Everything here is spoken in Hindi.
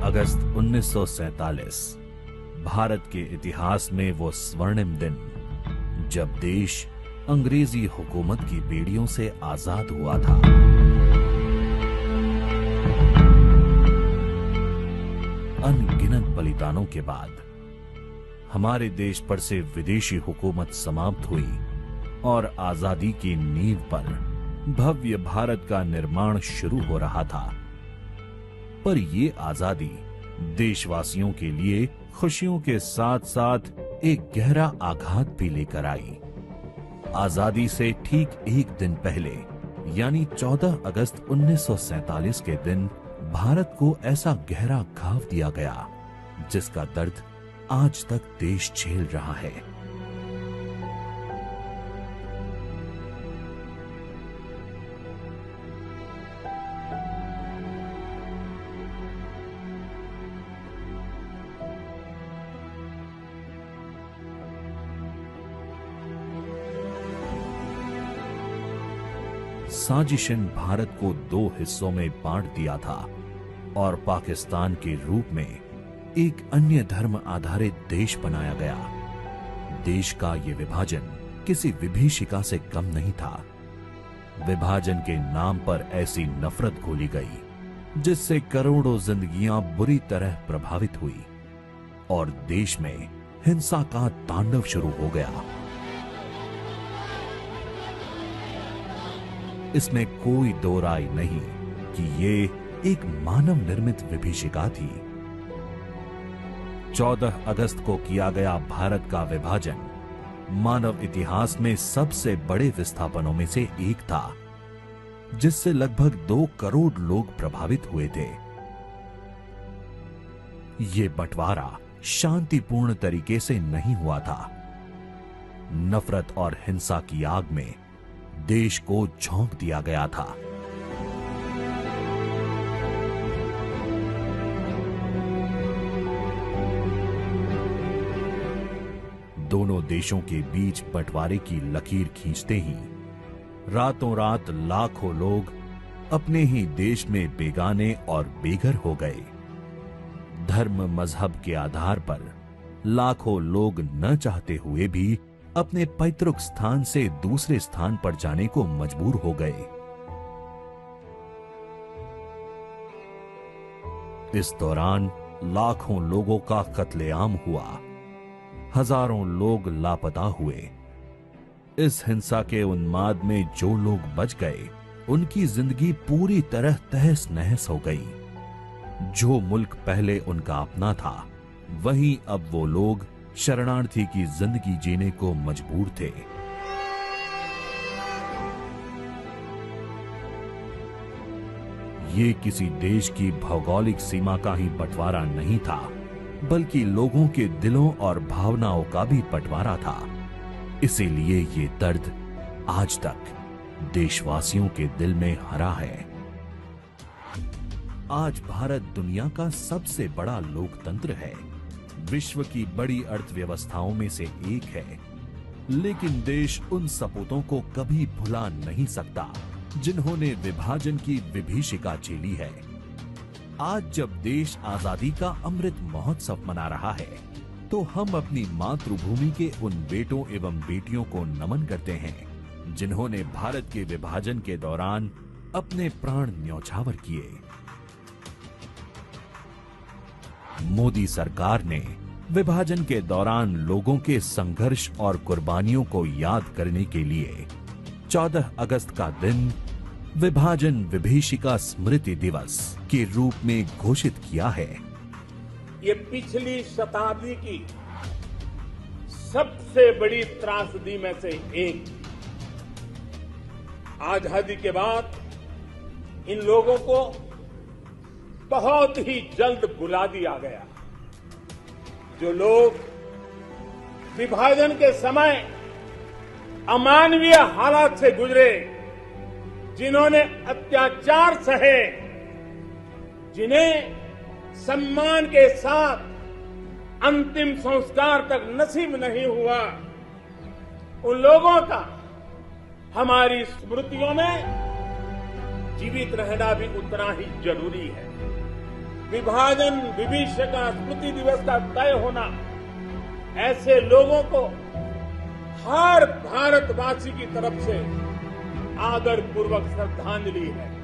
अगस्त 1947 भारत के इतिहास में वो स्वर्णिम दिन जब देश अंग्रेजी हुकूमत की बेड़ियों से आजाद हुआ था। अनगिनत बलिदानों के बाद हमारे देश पर से विदेशी हुकूमत समाप्त हुई और आजादी की नींव पर भव्य भारत का निर्माण शुरू हो रहा था। पर ये आजादी देशवासियों के लिए खुशियों के साथ साथ एक गहरा आघात भी लेकर आई। आजादी से ठीक एक दिन पहले यानी 14 अगस्त 1947 के दिन भारत को ऐसा गहरा घाव दिया गया जिसका दर्द आज तक देश झेल रहा है। साजिश ने भारत को दो हिस्सों में बांट दिया था और पाकिस्तान के रूप में एक अन्य धर्म आधारित देश बनाया गया। देश का यह विभाजन किसी विभीषिका से कम नहीं था। विभाजन के नाम पर ऐसी नफरत घोली गई जिससे करोड़ों जिंदगियां बुरी तरह प्रभावित हुई और देश में हिंसा का तांडव शुरू हो गया। इसमें कोई दो राय नहीं कि ये एक मानव निर्मित विभीषिका थी। 14 अगस्त को किया गया भारत का विभाजन मानव इतिहास में सबसे बड़े विस्थापनों में से एक था, जिससे लगभग 2 करोड़ लोग प्रभावित हुए थे। ये बंटवारा शांतिपूर्ण तरीके से नहीं हुआ था। नफरत और हिंसा की आग में देश को झोंक दिया गया था। दोनों देशों के बीच बंटवारे की लकीर खींचते ही रातों रात लाखों लोग अपने ही देश में बेगाने और बेघर हो गए। धर्म मजहब के आधार पर लाखों लोग न चाहते हुए भी अपने पैतृक स्थान से दूसरे स्थान पर जाने को मजबूर हो गए। इस दौरान लाखों लोगों का कत्लेआम हुआ, हजारों लोग लापता हुए। इस हिंसा के उन्माद में जो लोग बच गए, उनकी जिंदगी पूरी तरह तहस नहस हो गई। जो मुल्क पहले उनका अपना था, वहीं अब वो लोग शरणार्थी की जिंदगी जीने को मजबूर थे। ये किसी देश की भौगोलिक सीमा का ही बंटवारा नहीं था, बल्कि लोगों के दिलों और भावनाओं का भी बंटवारा था। इसीलिए ये दर्द आज तक देशवासियों के दिल में हरा है। आज भारत दुनिया का सबसे बड़ा लोकतंत्र है, विश्व की बड़ी अर्थव्यवस्थाओं में से एक है, लेकिन देश उन सपूतों को कभी भुला नहीं सकता जिन्होंने विभाजन की विभीषिका झेली है। आज जब देश आजादी का अमृत महोत्सव मना रहा है, तो हम अपनी मातृभूमि के उन बेटों एवं बेटियों को नमन करते हैं जिन्होंने भारत के विभाजन के दौरान अपने प्राण न्यौछावर किए। मोदी सरकार ने विभाजन के दौरान लोगों के संघर्ष और कुर्बानियों को याद करने के लिए 14 अगस्त का दिन विभाजन विभीषिका स्मृति दिवस के रूप में घोषित किया है। ये पिछली शताब्दी की सबसे बड़ी त्रासदी में से एक। आजादी के बाद इन लोगों को बहुत ही जल्द भुला दिया गया। जो लोग विभाजन के समय अमानवीय हालात से गुजरे, जिन्होंने अत्याचार सहे, जिन्हें सम्मान के साथ अंतिम संस्कार तक नसीब नहीं हुआ, उन लोगों का हमारी स्मृतियों में जीवित रहना भी उतना ही जरूरी है। विभाजन विभीषका स्मृति दिवस का तय होना ऐसे लोगों को हर भारतवासी की तरफ से आदरपूर्वक श्रद्धांजलि है।